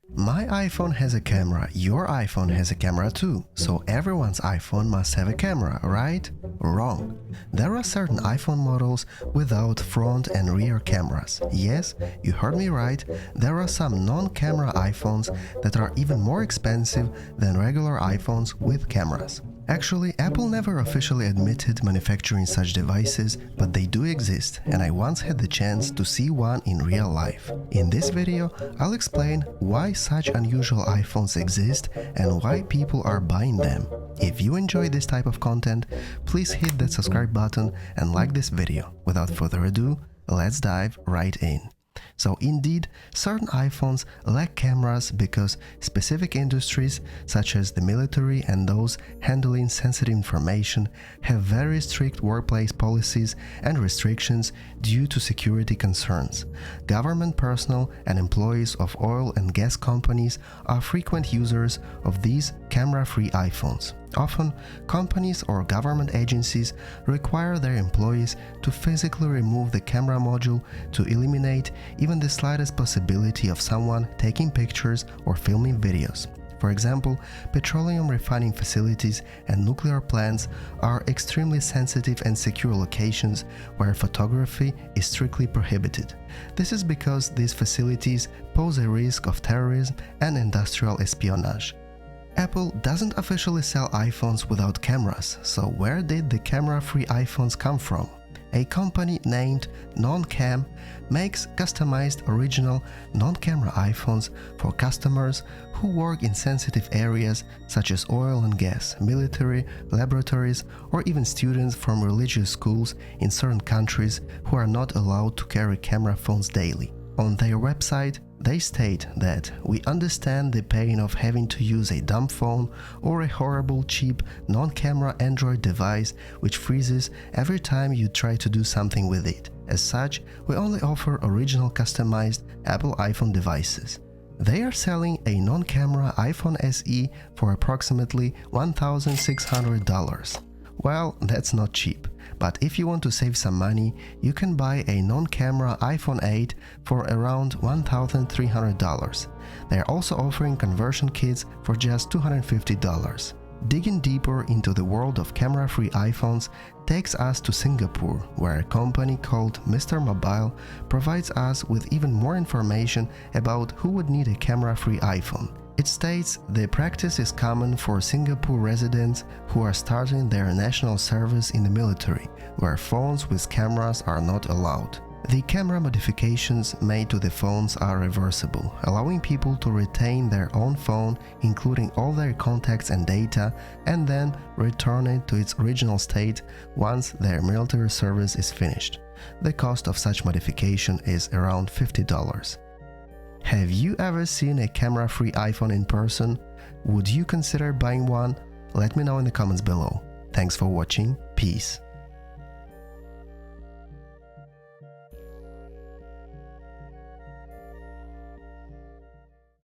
My iPhone has a camera, your iPhone has a camera too, so everyone's iPhone must have a camera, right? Wrong. There are certain iPhone models without front and rear cameras. Yes, you heard me right, there are some non-camera iPhones that are even more expensive than regular iPhones with cameras. Actually, Apple never officially admitted manufacturing such devices, but they do exist, and I once had the chance to see one in real life. In this video, I'll explain why such unusual iPhones exist and why people are buying them. If you enjoy this type of content, please hit that subscribe button and like this video. Without further ado, let's dive right in. So indeed, certain iPhones lack cameras because specific industries, such as the military and those handling sensitive information, have very strict workplace policies and restrictions due to security concerns. Government personnel and employees of oil and gas companies are frequent users of these camera-free iPhones. Often, companies or government agencies require their employees to physically remove the camera module to eliminate even the slightest possibility of someone taking pictures or filming videos. For example, petroleum refining facilities and nuclear plants are extremely sensitive and secure locations where photography is strictly prohibited. This is because these facilities pose a risk of terrorism and industrial espionage. Apple doesn't officially sell iPhones without cameras, so where did the camera-free iPhones come from? A company named NonCam makes customized original non-camera iPhones for customers who work in sensitive areas such as oil and gas, military, laboratories, or even students from religious schools in certain countries who are not allowed to carry camera phones daily. On their website, they state that we understand the pain of having to use a dumb phone or a horrible, cheap, non-camera Android device which freezes every time you try to do something with it. As such, we only offer original customized Apple iPhone devices. They are selling a non-camera iPhone SE for approximately $1,600. Well, that's not cheap, but if you want to save some money, you can buy a non-camera iPhone 8 for around $1,300. They are also offering conversion kits for just $250. Digging deeper into the world of camera-free iPhones takes us to Singapore, where a company called Mr. Mobile provides us with even more information about who would need a camera-free iPhone. It states the practice is common for Singapore residents who are starting their national service in the military, where phones with cameras are not allowed. The camera modifications made to the phones are reversible, allowing people to retain their own phone, including all their contacts and data, and then return it to its original state once their military service is finished. The cost of such modification is around $50. Have you ever seen a camera-free iPhone in person? Would you consider buying one? Let me know in the comments below. Thanks for watching. Peace.